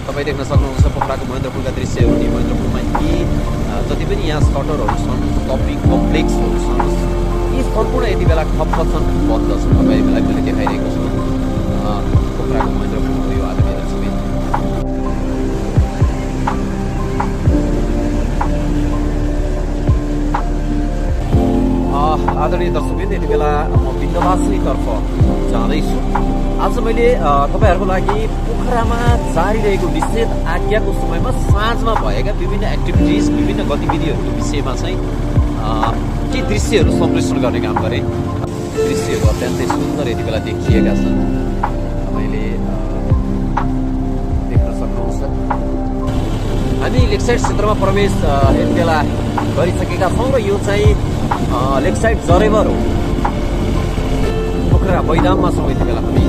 तपाईँ देख्न सक्नुहुन्छ पोखराको महेन्द्रपुलका दृश्यहरू। नि महेन्द्रपुलमा यी जति पनि यहाँ सटरहरू छन्, सपिङ कम्प्लेक्सहरू छन्, यी सम्पूर्ण यति बेला ठप्प छन्, बन्द छन्। तपाईँलाई मैले देखाइरहेको छु पोखराको महेन्द्रपुलको यो आदरणीय दर्शकबिन। आदरणीय दर्शकबिन, यति बेला म विन्ध्यवासिनीतर्फ जाँदैछु। आज मैले तपाईँहरूको लागि पोखरामा जारी रहेको निषेध आज्ञाको समयमा साँझमा भएका विभिन्न एक्टिभिटिज, विभिन्न गतिविधिहरूको विषयमा चाहिँ केही दृश्यहरू सम्प्रेषण गर्ने काम गरेँ। दृश्यहरू अत्यन्तै सुन्दर यति बेला देखिएका छन्, तपाईँले देख्न सक्नुहुन्छ। हामी लेकसाइड क्षेत्रमा प्रवेश यति बेला गरिसकेका छौँ र यो चाहिँ लेकसाइड जरेबर हो। पोखरा बैदाममा छौँ यति बेला हामी।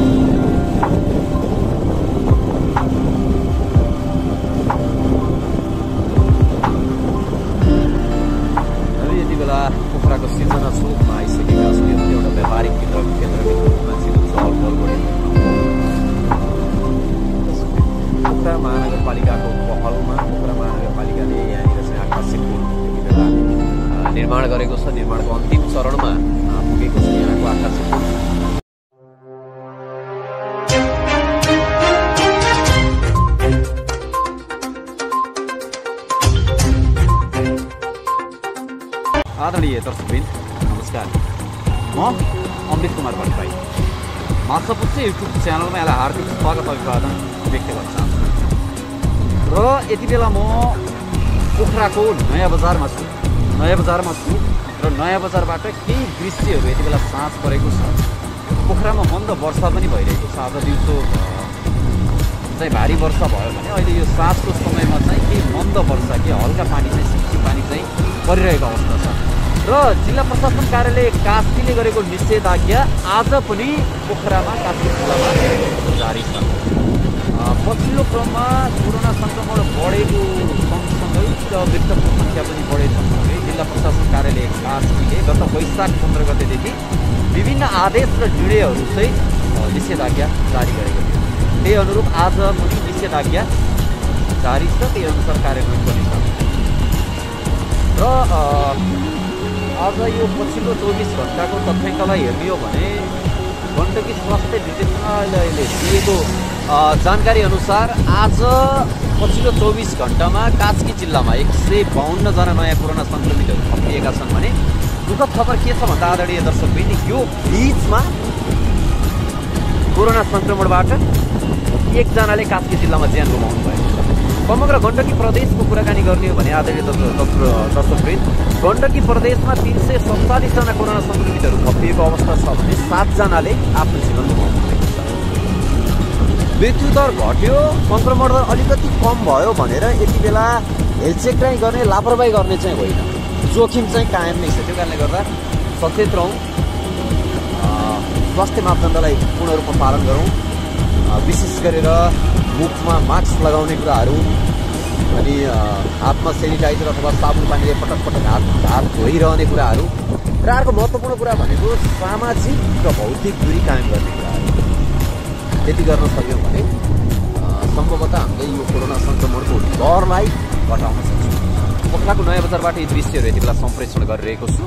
यति बेला पोखराको सिर्जना चोकमा आइसकेका छौँ। यो एउटा व्यापारिक केन्द्रबिन्दुमा सिधो चहलपहल बढेको पोखरा महानगरपालिकाको पहलमा पोखरा महानगरपालिकाले यहाँनिर चाहिँ आकर्षक पुल यति बेला निर्माण गरेको छ। निर्माणको अन्तिम चरणमा पुगेको छ यहाँको आकर्षक पुल। आदरणीय दर्शकबिन, नमस्कार। म अमृत कुमार भट्टराई माछापुच्छ युट्युब च्यानलमा यसलाई हार्दिक स्वागत अभिवादन व्यक्त गर्न चाहन्छु। र यति बेला म पोखराको नयाँ बजारमा छु र नयाँ बजारबाट केही दृश्यहरू यति बेला साँझ परेको छ। पोखरामा मन्द वर्षा पनि भइरहेको छ। आज दिउँसो चाहिँ भारी वर्षा भयो भने अहिले यो साँझको समयमा चाहिँ केही मन्द वर्षा, केही हल्का पानी चाहिँ सिपसिप पानी चाहिँ परिरहेको अवस्था छ। र जिल्ला प्रशासन कार्यालय कास्कीले गरेको निषेधाज्ञा आज पनि पोखरामा कास्की जिल्लामा जारी छ। पछिल्लो क्रममा कोरोना सङ्क्रमण बढेको सँगसँगै मृतकको सङ्ख्या पनि बढेको सँगै जिल्ला प्रशासन कार्यालय कास्कीले गत वैशाख 15 गतेदेखि विभिन्न आदेश र निर्णयहरू चाहिँ निषेधाज्ञा जारी गरेको थियो। त्यही अनुरूप आज पनि निषेधाज्ञा जारी छ, त्यही अनुसार कार्यान्वयन पनि छ। र आज यो पछिल्लो 24 घण्टाको तथ्याङ्कलाई हेर्ने हो भने गण्डकी स्वास्थ्य निर्देशनालयले दिएको जानकारी अनुसार आज पछिल्लो 24 घण्टामा कास्की जिल्लामा 152 जना नयाँ कोरोना सङ्क्रमितहरू थपिएका छन् भने दुःखद खबर के छ भन्दा आदरणीय दर्शकबिन, यो बिचमा कोरोना सङ्क्रमणबाट एकजनाले कास्की जिल्लामा ज्यान गुमाउनु भयो। समग्र गण्डकी प्रदेशको कुराकानी गर्ने हो भने आदरणीय दर्शकबिन, गण्डकी प्रदेशमा 347 जना कोरोना सङ्क्रमितहरू थपिएको अवस्था छ भने 7 जनाले आफ्नो जीवन गुमाउनु भएको छ। मृत्यु दर घट्यो, सङ्क्रमण दर अलिकति कम भयो भनेर यति बेला हेलचेक गर्ने, लापरवाही गर्ने चाहिँ होइन, जोखिम चाहिँ कायम नै छ। त्यो कारणले गर्दा सचेत रहौँ, स्वास्थ्य मापदण्डलाई पूर्ण रूपमा पालन गरौँ। विशेष गरेर मुखमा मास्क लगाउने कुराहरू अनि हातमा सेनिटाइजर अथवा साबुन पानीले पटक पटक हात धोइरहने कुराहरू र अर्को महत्त्वपूर्ण कुरा भनेको सामाजिक र भौतिक दूरी कायम गर्ने कुराहरू। यति गर्न सक्यौँ भने सम्भवतः हामीले यो कोरोना सङ्क्रमणको डरलाई घटाउन सक्छौँ। पोखराको नयाँ बजारबाट यी दृश्यहरू यति बेला सम्प्रेषण गरिरहेको छु।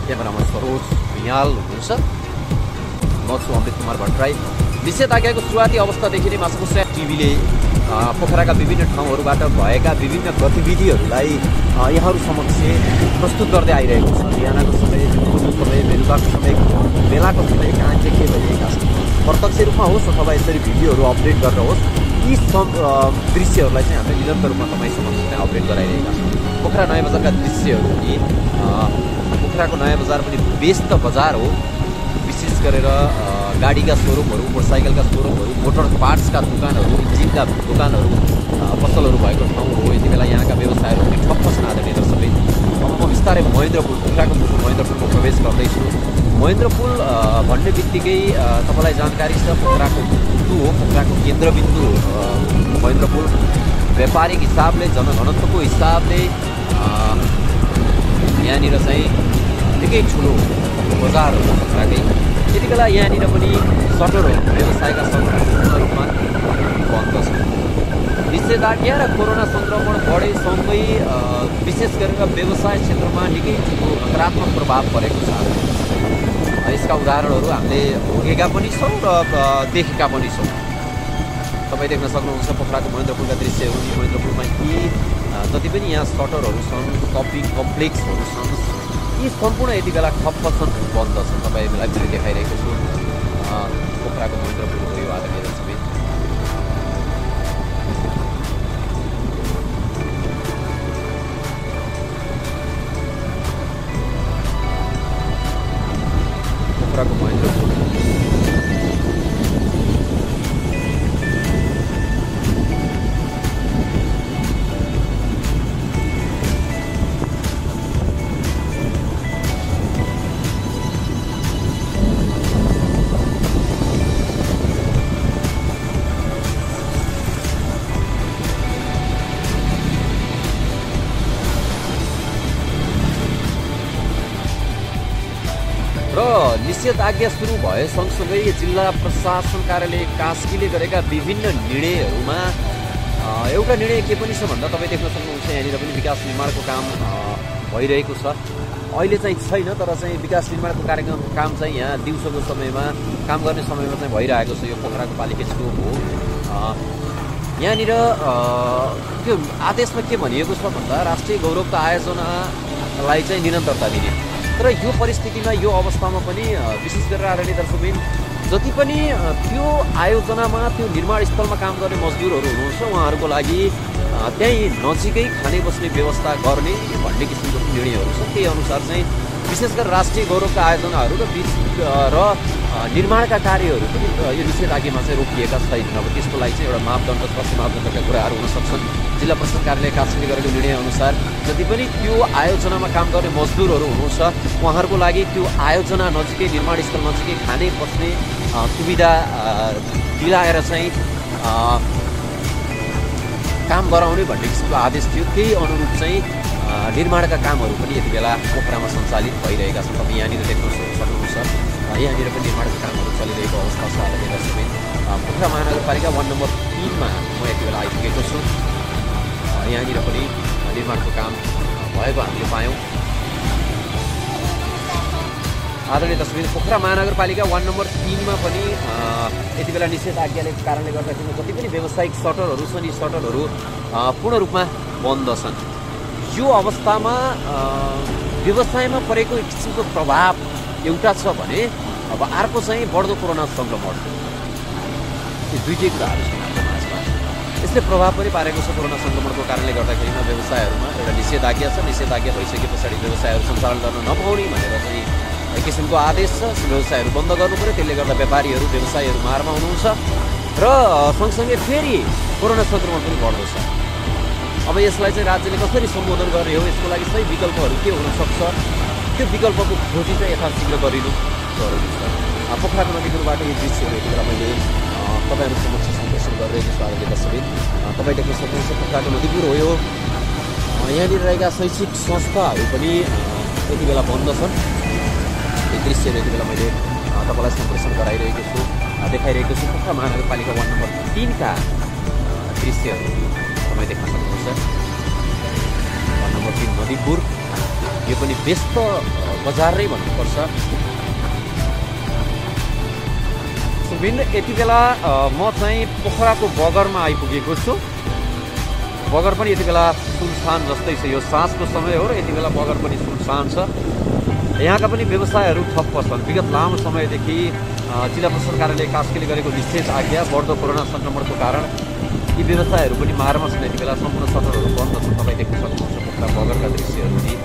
क्यामेरामा सरोज भुइँयाल हुनुहुन्छ, म छु अमृत कुमार भट्टराई। निषेधाज्ञाको सुरुवाती अवस्थादेखि नै माछापुच्छ टिभीले पोखराका विभिन्न ठाउँहरूबाट भएका विभिन्न गतिविधिहरूलाई यहाँहरू समक्ष प्रस्तुत गर्दै आइरहेको छ। बिहानको समय, दिउँसोको समय, बेलुकाको समय, बेलाको समय कहाँ के भइरहेका छन्, प्रत्यक्ष रूपमा होस् अथवा यसरी भिडियोहरू अपडेट गरेर होस्, यी दृश्यहरूलाई चाहिँ हामीले निरन्तर रूपमा तपाईँ समक्ष चाहिँ अपडेट गराइरहेका छौँ। पोखरा नयाँ बजारका दृश्यहरू पनि पोखराको नयाँ बजार पनि व्यस्त बजार हो। विशेष गरेर गाडीका सोरुमहरू, मोटरसाइकलका सोरुमहरू, मोटर पार्ट्सका दोकानहरू, इन्जिनका दोकानहरू, पसलहरू भएको ठाउँ हो। यति बेला यहाँका व्यवसायहरू पनि ठप्प छन् आदरणीय दर्शकबिन। अब म बिस्तारै महेन्द्रपुल, पोखराको मुटु महेन्द्रपुलमा प्रवेश गर्दैछु। महेन्द्रपुल भन्ने बित्तिकै तपाईँलाई जानकारी छ पोखराको मुटु हो, पोखराको केन्द्रबिन्दु महेन्द्रपुल। व्यापारिक हिसाबले, जनघनत्वको हिसाबले यहाँनिर चाहिँ निकै ठुलो बजार हो पोखराकै। यति बेला यहाँनिर पनि सटरहरू, व्यवसायका सटरहरू पूर्ण रूपमा बन्द छ। निषेधाज्ञा र कोरोना सङ्क्रमण बढेसँगै विशेष गरेर व्यवसाय क्षेत्रमा निकै ठुलो नकारात्मक प्रभाव परेको छ। यसका उदाहरणहरू हामीले भोगेका पनि छौँ र देखेका पनि छौँ। तपाईँ देख्न सक्नुहुन्छ पोखराको महेन्द्रपुरका दृश्यहरू। महेन्द्रपुरमा यी जति पनि यहाँ सटरहरू छन्, सपिङ कम्प्लेक्सहरू छन्, यी सम्पूर्ण यति बेला ठप्प छन्, बन्द छन्। तपाईँलाई मैले देखाइरहेको छु पोखराको महेन्द्रपुरको यो आदरणीय दर्शकबिन। पोखराको महेन्द्रपुर र निषेधाज्ञा सुरु भए सँगसँगै जिल्ला प्रशासन कार्यालय कास्कीले गरेका विभिन्न निर्णयहरूमा एउटा निर्णय के पनि छ भन्दा तपाईँ देख्न सक्नुहुन्छ यहाँनिर पनि विकास निर्माणको काम भइरहेको छ। अहिले चाहिँ छैन, तर चाहिँ विकास निर्माणको काम चाहिँ यहाँ दिउँसोको समयमा काम गर्ने समयमा चाहिँ भइरहेको छ। यो पोखराको पालिका स्टोर हो। यहाँनिर त्यो आदेशमा के भनिएको छ भन्दा राष्ट्रिय गौरवका आयोजनालाई चाहिँ निरन्तरता दिने। तर यो परिस्थितिमा यो अवस्थामा पनि विशेष गरेर आदरणीय दर्शकबिन जति पनि त्यो आयोजनामा त्यो निर्माण स्थलमा काम गर्ने मजदुरहरू हुनुहुन्छ उहाँहरूको लागि त्यहीँ नजिकै खाने बस्ने व्यवस्था गर्ने भन्ने किसिमको निर्णयहरू छ। त्यही अनुसार चाहिँ विशेष गरेर राष्ट्रिय गौरवका आयोजनाहरू र निर्माणका कार्यहरू पनि यो निषेधाज्ञामा चाहिँ रोकिएका छैनन्। अब त्यसको लागि चाहिँ एउटा मापदण्ड स्पष्ट मापदण्डका कुराहरू हुन सक्छन्। जिल्ला प्रशासन कार्यालय कास्कीले गरेको निर्णयअनुसार जति पनि त्यो आयोजनामा काम गर्ने मजदुरहरू हुनुहुन्छ उहाँहरूको लागि त्यो आयोजना नजिकै निर्माण स्थल नजिकै खाने बस्ने सुविधा दिलाएर चाहिँ काम गराउने भन्ने किसिमको आदेश थियो। त्यही अनुरूप चाहिँ निर्माणका कामहरू पनि यति बेला पोखरामा सञ्चालित भइरहेका छन्। तपाईँ यहाँनिर देख्न सक्नुहुन्छ यहाँनिर पनि निर्माणका कामहरू चलिरहेको अवस्था छ। आदरणीय दर्शकबिन पोखरा महानगरपालिका वार्ड नम्बर 3 मा म यति बेला आइपुगेको छु। यहाँनिर पनि निर्माणको काम भएको हामीले पायौँ। आदरणीय दर्शकबिन पोखरा महानगरपालिका वार्ड नम्बर 3 मा पनि यति बेला निषेधाज्ञाले कारणले गर्दाखेरि जति पनि व्यावसायिक सटरहरू छन् यी सटरहरू पूर्ण रूपमा बन्द छन्। यो अवस्थामा व्यवसायमा परेको एक किसिमको प्रभाव एउटा छ भने अब अर्को चाहिँ बढ्दो कोरोना सङ्क्रमण। यी दुईटै कुराहरू छन् हाम्रो माझमा। यसले प्रभाव पनि पारेको छ। कोरोना सङ्क्रमणको कारणले गर्दाखेरिमा व्यवसायहरूमा एउटा निषेधाज्ञा छ। निषेधाज्ञा भइसके पछाडि व्यवसायहरू सञ्चालन गर्न नपाउने भनेर चाहिँ एक किसिमको आदेश छ। व्यवसायहरू बन्द गर्नु पऱ्यो। त्यसले गर्दा व्यापारीहरू व्यवसायीहरू मारमा हुनुहुन्छ र सँगसँगै फेरि कोरोना सङ्क्रमण पनि बढ्दो छ। अब यसलाई चाहिँ राज्यले कसरी सम्बोधन गर्ने हो, यसको लागि सही विकल्पहरू के हुनसक्छ, त्यो विकल्पको खोजी चाहिँ यथाशीघ्र गरिनु जरुरी छ। पोखराको नदीपुरबाट यो दृश्यहरू यति बेला मैले तपाईँहरू समक्ष सम्प्रेषण गरिरहेको छु। आदरणीय दर्शकबिन तपाईँ देख्न सक्नुहुन्छ पोखराको नदीपुर हो यो। यहाँनिर रहेका शैक्षिक संस्थाहरू पनि यति बेला बन्द छन्। यो दृश्यहरू यति बेला मैले तपाईँलाई सम्प्रेषण गराइरहेको छु, देखाइरहेको छु। पोखरा महानगरपालिका वार्ड नम्बर 3 का दृश्यहरू तपाईँ देख्न सक्नुहुन्छ। वार्ड नम्बर 3 नदीपुर यो पनि व्यस्त बजार नै भन्नुपर्छ। विभिन्न यति बेला म चाहिँ पोखराको बगरमा आइपुगेको छु। बगर पनि यति बेला सुनसान जस्तै छ। यो साँझको समय हो र यति बेला बगर पनि सुनसान छ। यहाँका पनि व्यवसायहरू ठप्प छन्। विगत लामो समयदेखि जिल्ला प्रशासन कार्यालय कास्कीले गरेको निषेधाज्ञा बढ्दो कोरोना सङ्क्रमणको कारण यी व्यवसायहरू पनि मारमा छन्। यति बेला सम्पूर्ण सटरहरू बन्द छन्। तपाईँ देख्न सक्नुहुन्छ पोखरा बगरका दृश्यहरू नि।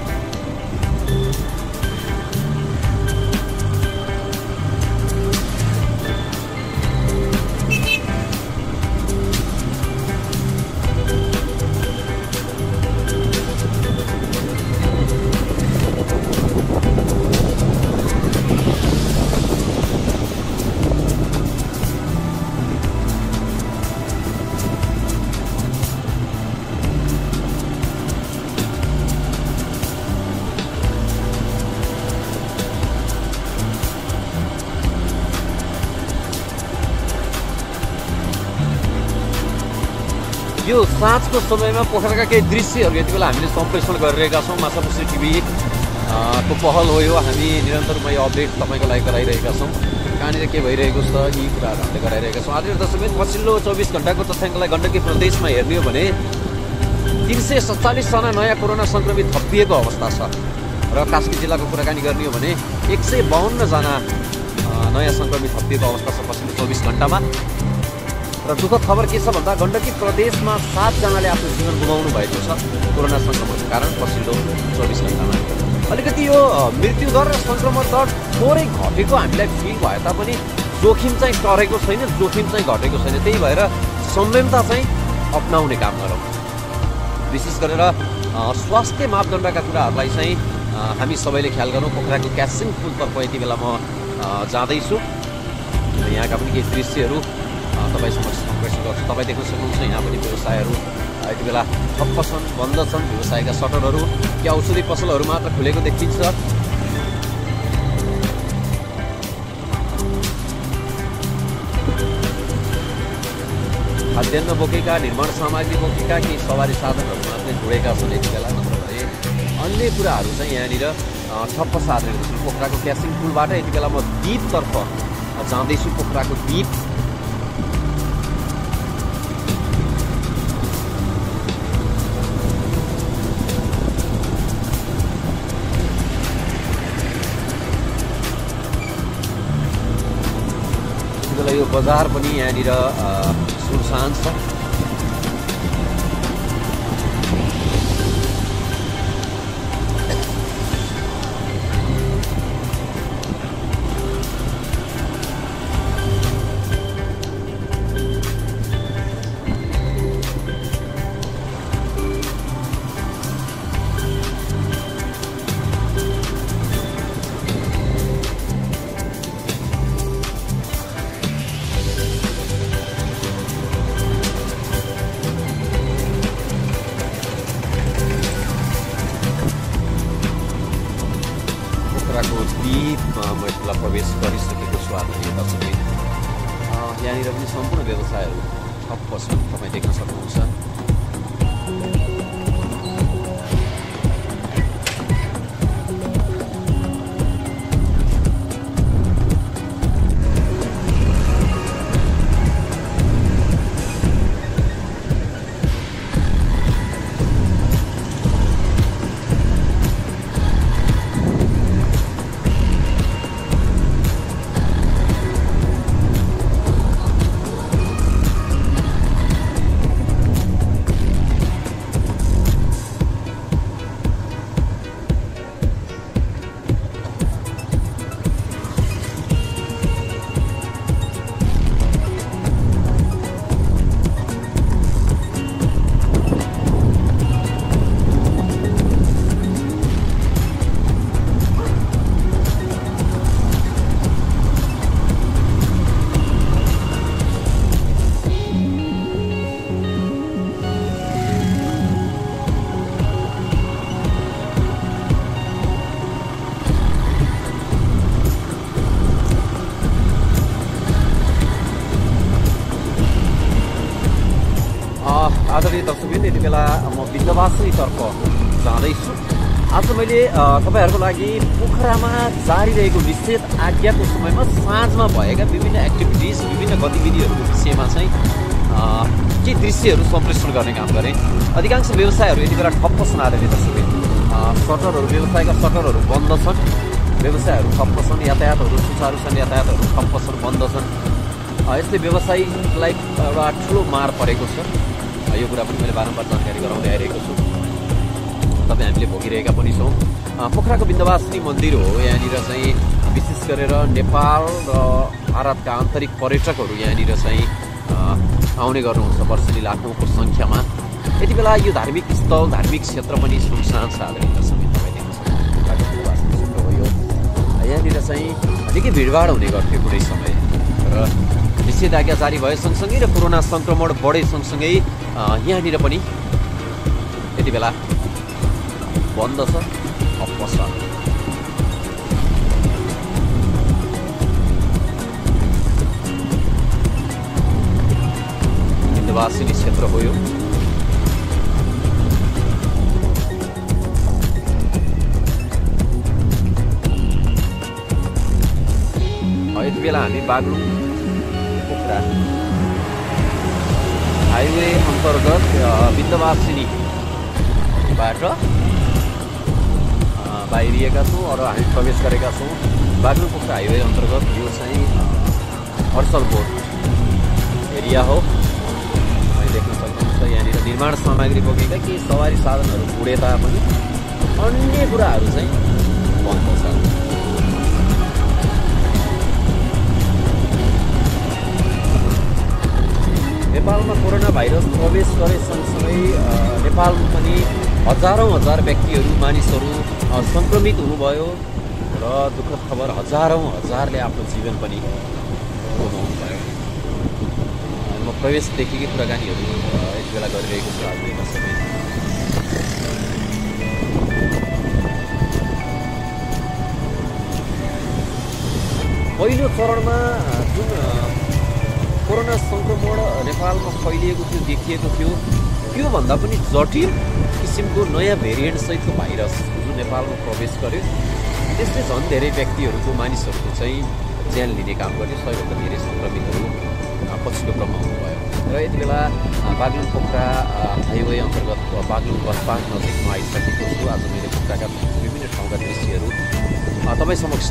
यो साँझको समयमा पोखराका केही दृश्यहरू यति बेला हामीले सम्प्रेषण गरिरहेका छौँ। माछापुछ्री टिभी को पहल हो यो। हामी निरन्तर रूपमा यो अपडेट तपाईँको लागि गराइरहेका छौँ। कहाँनिर के भइरहेको छ यी कुराहरू हामीले गराइरहेका छौँ। आदरणीय दर्शकबिन, पछिल्लो 24 घण्टाको तथ्याङ्कलाई गण्डकी प्रदेशमा हेर्ने हो भने 347 जना नयाँ कोरोना सङ्क्रमित थपिएको अवस्था छ र कास्की जिल्लाको कुराकानी गर्ने हो भने 152 जना नयाँ सङ्क्रमित थपिएको अवस्था छ पछिल्लो 24 घण्टामा। र दुःखद खबर के छ भन्दा गण्डकी प्रदेशमा 7 जनाले आफ्नो जीवन गुमाउनु भएको छ कोरोना सङ्क्रमणको कारण पछिल्लो 24 घण्टामा। अलिकति यो मृत्यु दर र सङ्क्रमण दर थोरै घटेको हामीलाई फिल भए तापनि जोखिम चाहिँ टरेको छैन, जोखिम चाहिँ घटेको छैन। त्यही भएर संयमता चाहिँ अपनाउने काम गरौँ। विशेष गरेर स्वास्थ्य मापदण्डका कुराहरूलाई चाहिँ हामी सबैले ख्याल गरौँ। पोखराको क्यासिङ पुलतर्फ यति बेला म जाँदैछु। यहाँका पनि केही दृश्यहरू तपाईँ समक्ष सम्प्रेषण गर्छु। तपाईँ देख्न सक्नुहुन्छ यहाँ पनि व्यवसायहरू यति बेला ठप्प छन्, बन्द छन्। व्यवसायका सटरहरू कि औषधि पसलहरू मात्र खुलेको देखिन्छ। खाद्यान्न बोकेका, निर्माण सामग्री बोकेका केही सवारी साधनहरू मात्रै जोडेका छन् यति बेला। नत्र भने अन्य कुराहरू चाहिँ यहाँनिर ठप्प साधनहरू छन्। पोखराको क्यासिङ पुलबाट यति बेला म द्वीपतर्फ जाँदैछु। पोखराको द्वीप यो बजार पनि यहाँनिर सुनसान छ। द्वीपमा प्रवेश गरिसकेको छु। आदरणीय दर्शकबिन, यहाँनिर पनि सम्पूर्ण व्यवसायहरू ठप्प छन्, तपाईँ देख्न सक्नुहुन्छ। आदरणीय दर्शकबिन, यति बेला म विन्ध्यवासिनीतर्फ जाँदैछु। आज मैले तपाईँहरूको लागि पोखरामा जारी रहेको निषेध आज्ञाको समयमा साँझमा भएका विभिन्न एक्टिभिटिज, विभिन्न गतिविधिहरूको विषयमा चाहिँ केही दृश्यहरू सम्प्रेषण गर्ने काम गरेँ। अधिकांश व्यवसायहरू यति बेला ठप्प छन्। आदरणीय दर्शकबिन, सटरहरू, व्यवसायका सटरहरू बन्द छन्, व्यवसायहरू ठप्प छन्, यातायातहरू सुचारू छन्, यातायातहरू ठप्प छन्, बन्द छन्। यसले व्यवसायीलाई एउटा ठुलो मार परेको छ। यो कुरा पनि मैले बारम्बार जानकारी गराउँदै आइरहेको छु। तपाईँ हामीले भोगिरहेका पनि छौँ। पोखराको विन्ध्यवासिनी मन्दिर हो। यहाँनिर चाहिँ विशेष गरेर नेपाल र भारतका आन्तरिक पर्यटकहरू यहाँनिर चाहिँ आउने गर्नुहुन्छ वर्षेनी लाखौँको सङ्ख्यामा। यति बेला यो धार्मिक स्थल, धार्मिक क्षेत्र पनि सुनसान छ। आदरणीय दर्शकबिन, तपाईँ देख्न सक्नुहुन्छ पोखराको विन्ध्यवासिनी क्षेत्र हो यो। यहाँनिर चाहिँ निकै भिडभाड हुने गर्थ्यो कुनै समय, र निषेधाज्ञा जारी भए सँगसँगै र कोरोना सङ्क्रमण बढे सँगसँगै यहाँनिर पनि यति बेला बन्द छ, ठप्प छ। विन्ध्यवासिनी क्षेत्र हो यो। बेला हामी बागलुङ पोखरा हाइवे अन्तर्गत बिन्दवासिनीबाट बाहिरिएका छौँ र हामी प्रवेश गरेका छौँ बागलुङ पोखरा हाइवे अन्तर्गत। यो चाहिँ हर्सलपोट एरिया हो। अहिले देख्न सक्नुहुन्छ यहाँनिर निर्माण सामग्री बोकेका केही सवारी साधनहरू उडे तापनि अन्य कुराहरू चाहिँ बन्द छ। नेपालमा कोरोना भाइरस प्रवेश गरे सँगसँगै नेपालमा पनि हजार व्यक्तिहरू मानिसहरू सङ्क्रमित हुनुभयो र दुःखद खबर हजारले आफ्नो जीवन पनि गुमाउनु भयो। म प्रवेशदेखिकै कुराकानीहरू यति बेला गरिरहेको छु हजुरहरूमा सबै। पहिलो चरणमा जुन कोरोना सङ्क्रमण नेपालमा फैलिएको थियो देखिएको थियो त्योभन्दा पनि जटिल किसिमको नयाँ भेरिएन्टसहितको भाइरस जुन नेपालमा प्रवेश गर्यो त्यसले झन् धेरै व्यक्तिहरूको मानिसहरूको चाहिँ ज्यान लिने काम गर्यो। 100 धेरै सङ्क्रमितहरू पछिल्लो क्रममा हुनुभयो र यति बेला बागलुङ पोखरा हाइवे अन्तर्गत बागलुङ बस पार्क नजिकमा आइसकेको छु। आज मैले पोखराका विभिन्न ठाउँका दृश्यहरू तपाईँ समक्ष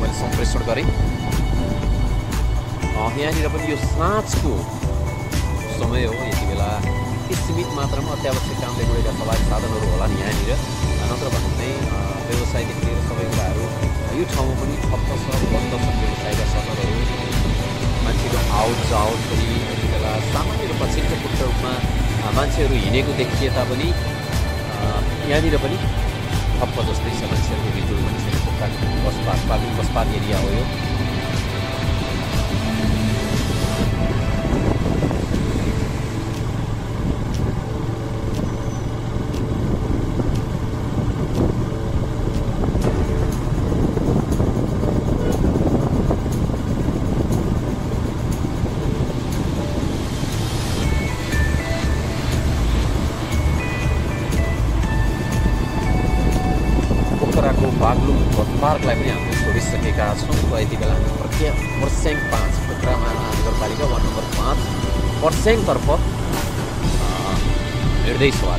मैले सम्प्रेषण गरेँ। यहाँनिर पनि यो साँझको समय हो। यति बेला सीमित मात्रामा अत्यावश्यक कामले गएका सवारी साधनहरू होला नि यहाँनिर, नत्र भने चाहिँ व्यवसायदेखि लिएर सबै कुराहरू यो ठाउँमा पनि ठप्प छ, बन्द छ। व्यवसायका सटरहरू मान्छेको आउट जाउट पनि यति बेला सामान्य रूपमा छिटपुट रूपमा मान्छेहरू हिँडेको देखिए तापनि यहाँनिर पनि ठप्प जस्तै छ। मान्छेहरूको हिँडुल मान्छेहरूको bus park Baglung bus park area हो यो। बागलुङ बस पार्कलाई पनि हामीले छोडिसकेका छौँ र यति बेला हामी पर्स्याङ 5 पोखरा महानगरपालिका वार्ड नम्बर 5 पर्स्याङतर्फ हिँड्दैछौँ।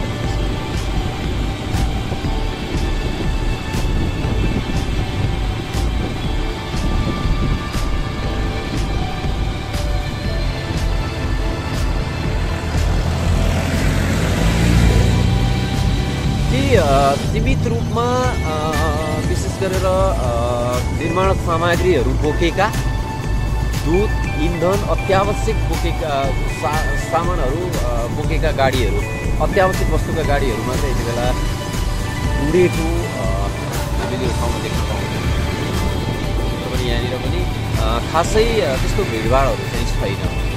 आज सीमित रूपमा विशेष गरेर निर्माण सामग्रीहरू बोकेका दुध इन्धन अत्यावश्यक बोकेका सामानहरू बोकेका गाडीहरू अत्यावश्यक वस्तुका गाडीहरू मात्रै यति बेला उडेको हामीले यो ठाउँमा देख्न पाउँछौँ। पनि यहाँनिर पनि खासै त्यस्तो भिडभाडहरू चाहिँ छैन।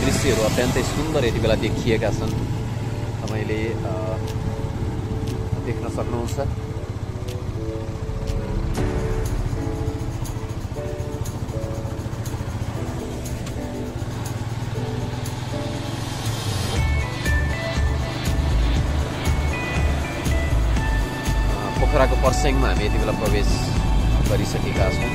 दृश्यहरू अत्यन्तै सुन्दर यति बेला देखिएका छन्, तपाईँले देख्न सक्नुहुन्छ। पोखराको पर्स्याङमा हामी यति बेला प्रवेश गरिसकेका छौँ।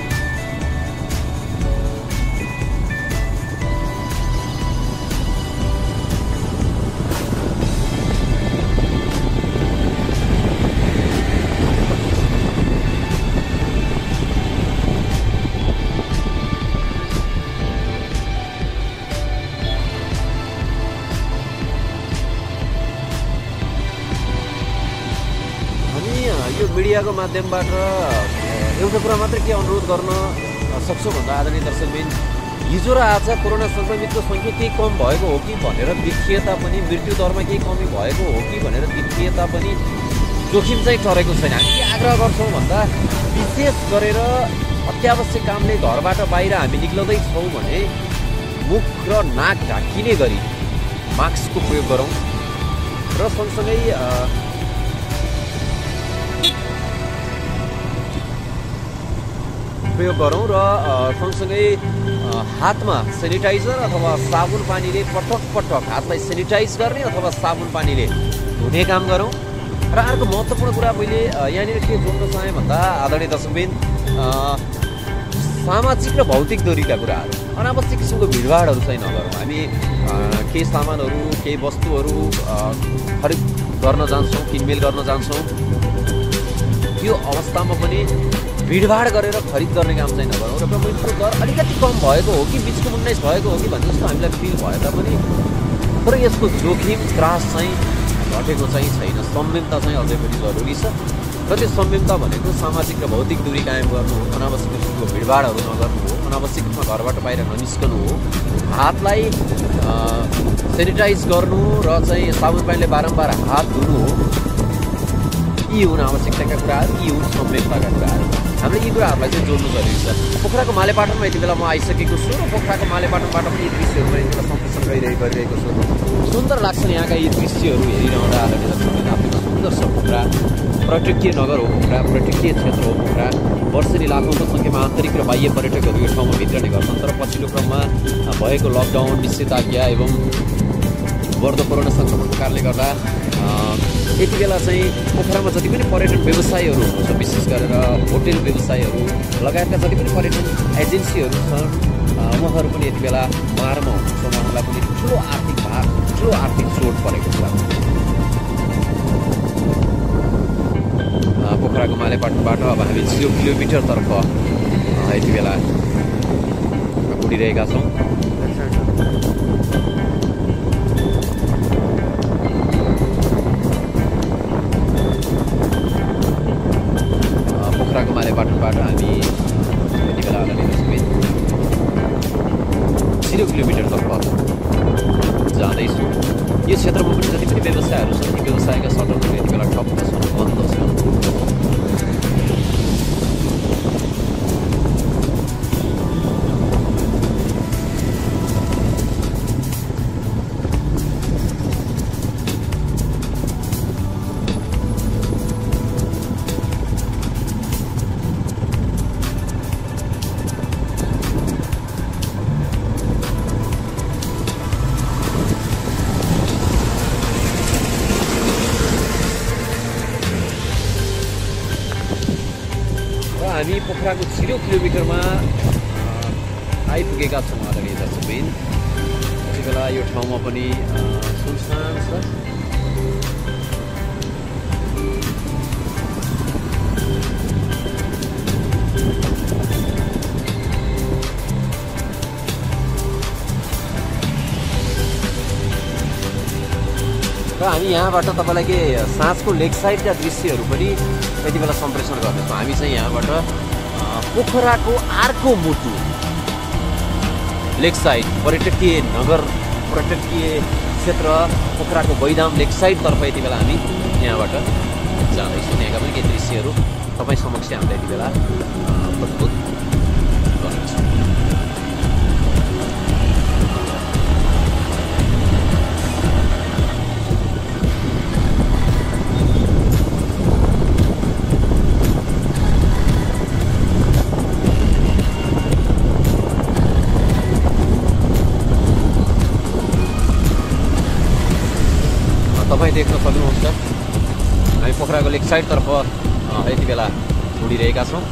यो मिडियाको माध्यमबाट एउटा कुरा मात्रै के अनुरोध गर्न सक्छौँ भन्दा आदरणीय दर्शकबिन, हिजो र आज कोरोना सङ्क्रमितको सङ्ख्या केही कम भएको हो कि भनेर देखिए तापनि, मृत्यु दरमा केही कमी भएको हो कि भनेर देखिए तापनि जोखिम चाहिँ टरेको छैन। हामी के आग्रह गर्छौँ भन्दा विशेष गरेर अत्यावश्यक कामले घरबाट बाहिर हामी निक्लँदैछौँ भने मुख र नाक ढाकिने गरी मास्कको प्रयोग गरौँ र सँगसँगै प्रयोग गरौँ र सँगसँगै हातमा सेनिटाइजर अथवा साबुन पानीले पटक पटक हातलाई सेनिटाइज गर्ने अथवा साबुन पानीले धुने काम गरौँ र अर्को महत्त्वपूर्ण कुरा मैले यहाँनिर के जोड्न चाहेँ भन्दा आदरणीय दर्शकबिन सामाजिक र भौतिक दूरीका कुराहरू अनावश्यक किसिमको भिडभाडहरू चाहिँ नगरौँ। हामी केही सामानहरू केही वस्तुहरू खरिद गर्न जान्छौँ, किनमेल गर्न जान्छौँ, त्यो अवस्थामा पनि भिडभाड गरेर खरिद गर्ने काम चाहिँ नगरौँ। र पेमेन्टको दर अलिकति कम भएको हो कि बिचको 19 भएको हो कि भन्ने जस्तो हामीलाई फिल भए तापनि तर यसको जोखिम त्रास चाहिँ घटेको चाहिँ छैन। संयमता चाहिँ अझै पनि जरुरी छ र त्यो संयमता भनेको सामाजिक र भौतिक दूरी कायम गर्नु हो, अनावश्यक किसिमको भिडभाडहरू नगर्नु हो, अनावश्यक रूपमा घरबाट बाहिर ननिस्कनु हो, हातलाई सेनिटाइज गर्नु र चाहिँ साबुन पानीले बारम्बार हात धुनु हो। यी हुन् आवश्यकताका कुराहरू, यी हुन् संयमताका कुराहरू। हामीले यी कुराहरूलाई चाहिँ जोड्नु जरुरी छ। पोखराको मालेपाटनमा यति बेला म आइसकेको छु र पोखराको मालेपाटनबाट पनि यी दृश्यहरू यति बेला सम्प्रेषण गरिरहेको छु। सुन्दर लाग्छन् यहाँका यी दृश्यहरू हेरिरहँदा। आफ्नो सुन्दर छ पोखरा, पर्यटकीय नगर हो पोखरा, पर्यटकीय क्षेत्र हो पोखरा। वर्षेनी लाखौँको सङ्ख्यामा आन्तरिक र बाह्य पर्यटकहरू यो ठाउँमा भित्रने गर्छन्। तर पछिल्लो क्रममा भएको लकडाउन, निषेधाज्ञा एवं बढ्दो कोरोना सङ्क्रमणको कारणले गर्दा यति बेला चाहिँ पोखरामा जति पनि पर्यटन व्यवसायहरू हुनुहुन्छ, विशेष गरेर होटेल व्यवसायहरू लगायतका जति पनि पर्यटन एजेन्सीहरू छन् उहाँहरू पनि यति बेला मारमा हुनुहुन्छ। उहाँहरूलाई पनि ठुलो आर्थिक चोट परेको छ। पोखराको मालेपाटनबाट अब हामी 0 किलोमिटरतर्फ यति बेला उडिरहेका छौँ। पोखराको मालेपाटनबाट हामी यति बेला 0 किलोमिटरतर्फ जाँदैछौँ। यो क्षेत्रमा पनि जति पनि व्यवसायहरू छन् ती व्यवसायका सटरहरू यति बेला ठप्प छन्, बन्द छन्। हामी पोखराको 0 किलोमिटरमा आइपुगेका छौँ आदरणीय दर्शकबिन। यति बेला यो ठाउँमा पनि सुनसान छ। र हामी यहाँबाट तपाईँलाई के साँझको लेक साइडका दृश्यहरू पनि यति बेला सम्प्रेषण गर्नेछौँ। हामी चाहिँ यहाँबाट पोखराको अर्को मुटु लेक साइड पर्यटकीय नगर, पर्यटकीय क्षेत्र पोखराको बैदाम लेक साइडतर्फ यति बेला हामी यहाँबाट जाँदैछौँ। यहाँका पनि केही दृश्यहरू तपाईँ समक्ष हामीले यति बेला प्रस्तुत गर्नेछौँ। तपाईँ देख्न सक्नुहुन्छ हामी पोखराको लेक साइडतर्फ यति बेला उडिरहेका छौँ।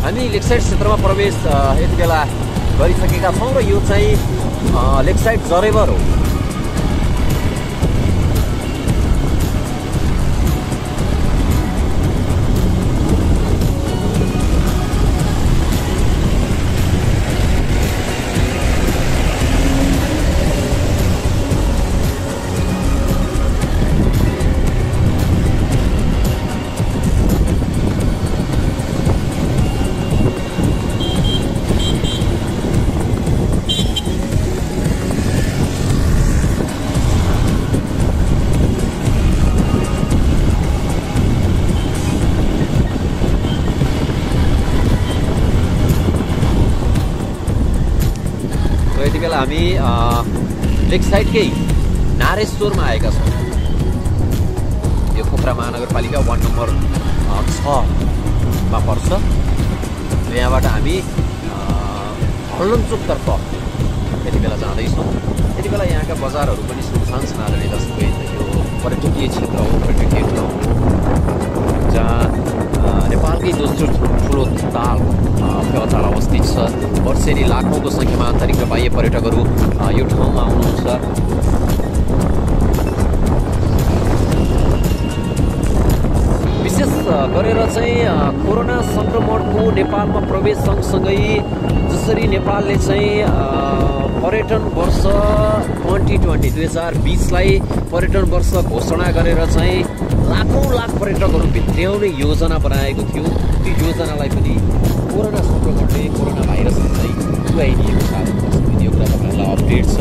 हामी लेक साइड क्षेत्रमा प्रवेश यति बेला गरिसकेका छौँ र यो चाहिँ लेक साइड जरेबर हो। हामी लेक साइडकै नारेश्वरमा आएका छौँ। यो पोखरा महानगरपालिका वार्ड नम्बर 6 मा पर्छ। यहाँबाट हामी हल्लनचोकतर्फ यति बेला जाँदैछौँ। यति बेला यहाँका बजारहरू पनि सुनसान छन्। आदरणीय दर्शकबिन, यो पर्यटकीय क्षेत्र हो, पर्यटकीय ठाउँ हो जहाँ नेपालकै दोस्रो ठुलो ताल फेवाताल अवस्थित छ। वर्षेनी लाखौँको सङ्ख्यामा आन्तरिक र बाह्य पर्यटकहरू यो ठाउँमा आउनुहुन्छ। विशेष गरेर चाहिँ कोरोना सङ्क्रमणको नेपालमा प्रवेश सँगसँगै जसरी नेपालले चाहिँ पर्यटन वर्ष 2020लाई पर्यटन वर्ष घोषणा गरेर चाहिँ लाखौँ लाख पर्यटकहरू भित्र्याउने योजना बनाएको थियो, त्यो योजनालाई पनि कोरोना सङ्क्रमणले, कोरोना भाइरसले चाहिँ पुऱ्याइदिएको छ। यो कुरा तपाईँहरूलाई अपडेट छ।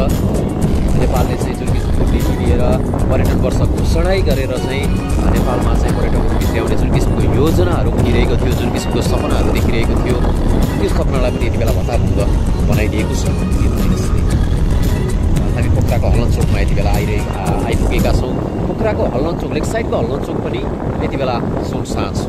नेपालले चाहिँ जुन किसिमको नीति लिएर पर्यटन वर्ष घोषणै गरेर चाहिँ नेपालमा चाहिँ पर्यटकहरू भित्र्याउने जुन किसिमको योजनाहरू भनिरहेको थियो, जुन किसिमको सपनाहरू देखिरहेको थियो, त्यो सपनालाई पनि यति बेला भत्ताभुङ्ग बनाइदिएको छ। हामी पोखराको हल्लनचोकमा यति बेला आइपुगेका छौँ। पोखराको हल्लनचोक, लेक साइडको हल्लनचोक पनि यति बेला सुनसान छ।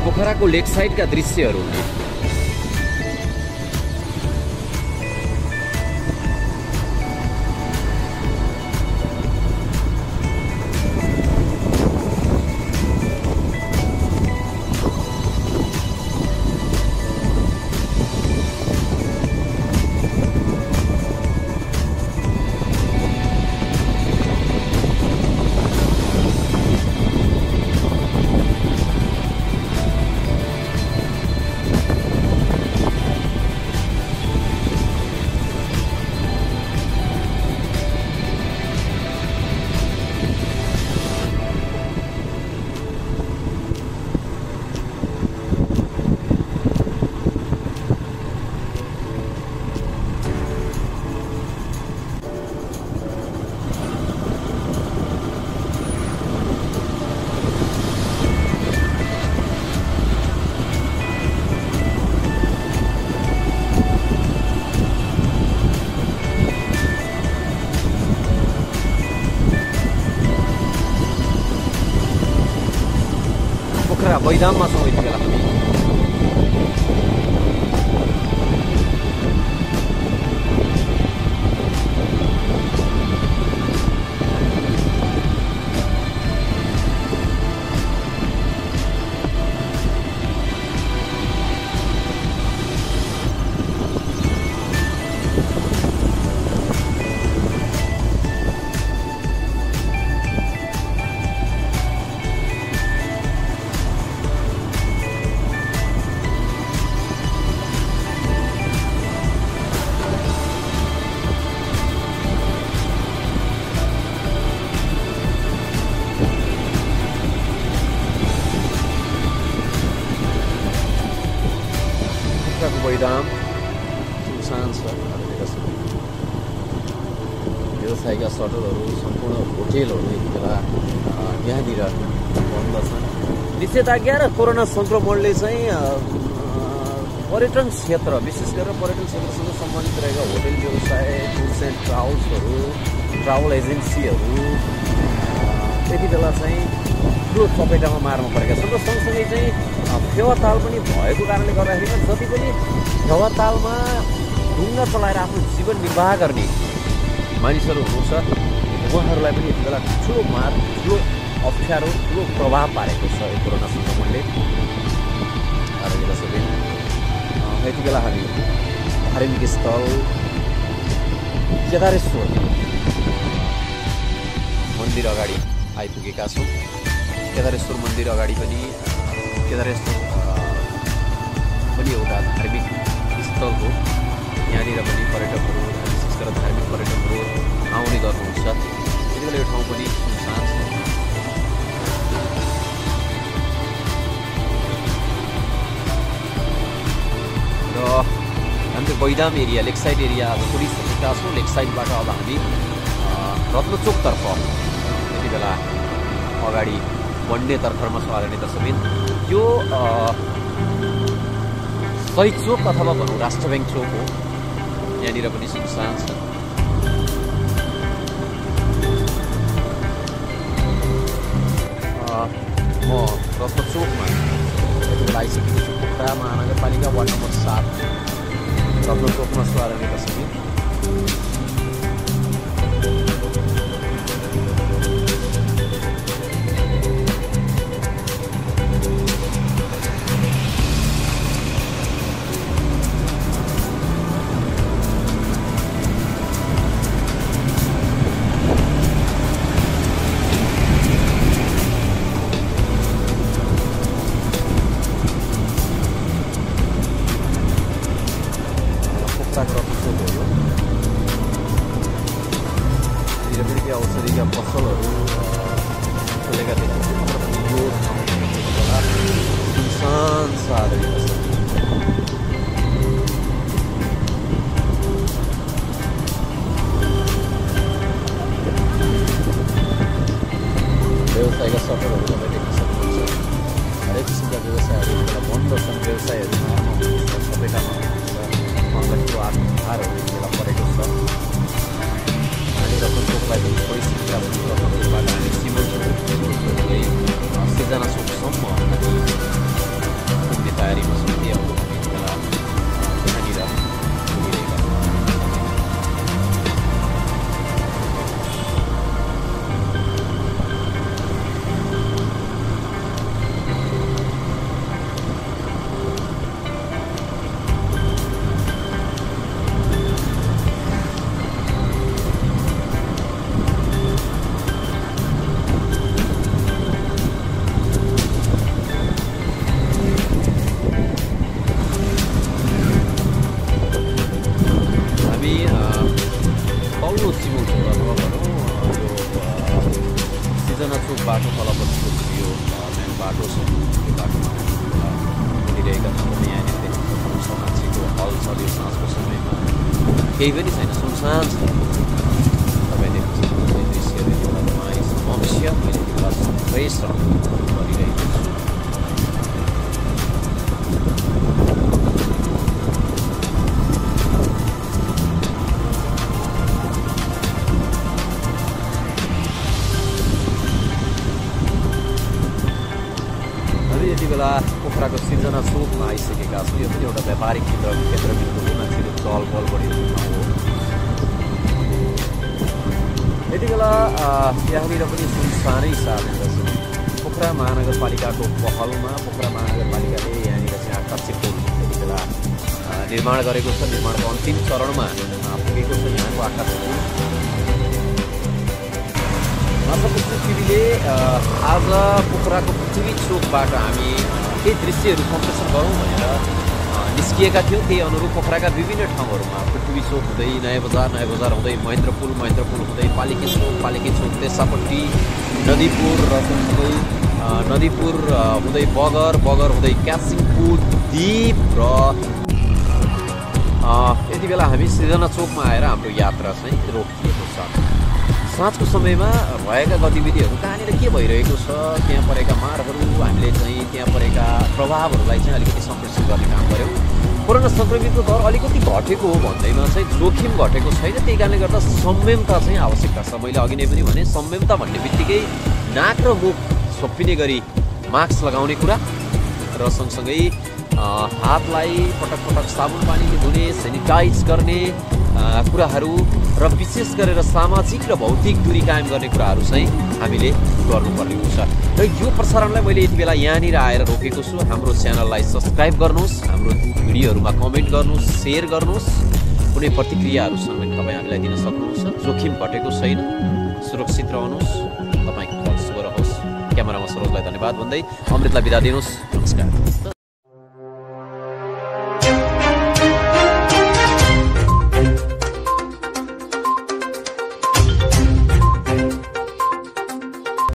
पोखराको लेक साइडका दृश्यहरू मैदानमा छौँ यति बेला हामी। मैदान सुनसान छ। व्यवसायिक सटरहरू, सम्पूर्ण होटेलहरू यति बेला यहाँनिर बन्द छन्। निषेधाज्ञा र कोरोना सङ्क्रमणले चाहिँ पर्यटन क्षेत्र, विशेष गरेर पर्यटन क्षेत्रसँग सम्बन्धित रहेका होटेल व्यवसाय, टुर्स एन्ड ट्राभल्सहरू, ट्राभल एजेन्सीहरू यति बेला चाहिँ ठुलो चपेटामा मार्नु परेका छन्। र सँगसँगै चाहिँ फेवाताल पनि भएको कारणले गर्दाखेरि जति पनि फेवातालमा ढुङ्गा चलाएर आफ्नो जीवन निर्वाह गर्ने मानिसहरू हुनुहुन्छ, उहाँहरूलाई पनि यति बेला ठुलो अप्ठ्यारो, ठुलो प्रभाव पारेको छ यो कोरोना सङ्क्रमणले। यति बेला हामी धार्मिक स्थल केदारेश्वर मन्दिर अगाडि आइपुगेका छौँ। केदारेश्वर मन्दिर अगाडि पनि केदारेश्वर पनि एउटा धार्मिक स्थल हो। यहाँनिर पनि पर्यटकहरू विशेष गरेर धार्मिक पर्यटकहरू आउने गर्नुहुन्छ। त्यति बेला यो ठाउँ पनि सुनसान छ। र हाम्रो बैदाम एरिया लेक साइड एरिया आज पुगिसकेका छौँ। लेक साइडबाट अब हामी रत्नचोकतर्फ यति बेला अगाडि बढ्नेतर्फमा छ आदरणीय दर्शकबिन। यो शहीद चोक अथवा भनौँ राष्ट्र ब्याङ्क चोक हो। यहाँनिर पनि सुनसान छ। म रत्नचोकमा यति बेला आइसकेको छु। पोखरा महानगरपालिका वार्ड नम्बर 7 रत्नचोकमा छु आदरणीय दर्शकबिन। औषधीका पसलहरू खोलेका थिए। यो सुनसान छ आदरणीय व्यवसायका सटरहरू तपाईँ देख्न सक्नुहुन्छ। हरेक किसिमका व्यवसायहरू बन्द छन्। व्यवसायहरूमा सबै ठाउँमा महँगीको आधारहरू बेला परेको छ। रत्नचोकलाई पनि परिस्थितिबाट हामी सिमलचोक सिर्जना चोकसम्म हामी पुग्ने तयारीमा छौँ। त्यहाँनिर पुगिरहेका सिर्जना चोक बाटो तलपट्टिको यो मेन बाटो छ। त्यो बाटोमा हिँडिरहेका छौँ। यहाँनिर देख्न सक्नुहुन्छ मान्छेको हलचल यो साँझको समयमा केही पनि छैन, सुनसान छ। तपाईँ देख्न सक्नुहुन्छ यो दृश्यहरू एउटा रमाइलो मनुष्य मैले एउटा फ्रेस गरिरहेको छु। यति बेला पोखराको सिर्जना चोकमा आइसकेका छौँ। यो पनि एउटा व्यापारिक केन्द्रबिन्दु हो। मान्छेले चहल पहल बढेको ठाउँ हो। यति बेला यहाँनिर पनि सुनसानै साधन छ। पोखरा महानगरपालिकाको पहलमा पोखरा महानगरपालिकाले यहाँनिर चाहिँ आकर्षित पुल यति बेला निर्माण गरेको छ। निर्माणको अन्तिम चरणमा पुगेको छ यहाँको आकर्षित पुल। टिभीले आज पोखराको पृथ्वी चोकबाट हामी केही दृश्यहरू सम्प्रेषण गरौँ भनेर निस्किएका थियौँ। त्यही अनुरूप पोखराका विभिन्न ठाउँहरूमा पृथ्वी चोक हुँदै नयाँ बजार हुँदै महेन्द्र पुल हुँदै पालिके चोक तेसापट्टि नदीपुर र सँगसँगै नदीपुर हुँदै बगर हुँदै क्यासिङपुर दीप र यति बेला हामी सिर्जना चोकमा आएर हाम्रो यात्रा चाहिँ रोकिएको छ। साँझको समयमा भएका गतिविधिहरू कहाँनिर के भइरहेको छ, त्यहाँ परेका मारहरू हामीले चाहिँ त्यहाँ परेका प्रभावहरूलाई चाहिँ अलिकति सम्प्रेषण गर्ने काम गऱ्यौँ। कोरोना सङ्क्रमितको दर अलिकति घटेको हो भन्दैमा चाहिँ जोखिम घटेको छैन। त्यही कारणले गर्दा संयमता चाहिँ आवश्यकता छ। मैले अघि नै पनि भने संयमता भन्ने बित्तिकै नाक र मुख छोपिने गरी मास्क लगाउने कुरा र सँगसँगै हातलाई पटक पटक साबुन पानीले धुने, सेनिटाइज गर्ने कुराहरू र विशेष गरेर सामाजिक र भौतिक दूरी कायम गर्ने कुराहरू चाहिँ हामीले गर्नुपर्ने हुन्छ। र यो प्रसारणलाई मैले यति बेला यहाँनिर आएर रोकेको छु। हाम्रो च्यानललाई सब्सक्राइब गर्नुहोस्, हाम्रो भिडियोहरूमा कमेन्ट गर्नुहोस्, सेयर गर्नुहोस्। कुनै प्रतिक्रियाहरू छन् भने तपाईँ हामीलाई दिन सक्नुहुन्छ। जोखिम घटेको छैन, सुरक्षित रहनुहोस्, तपाईँको फल शुभ रहोस्। क्यामेरामा सरोजलाई धन्यवाद भन्दै अमृतलाई बिदा दिनुहोस्। नमस्कार।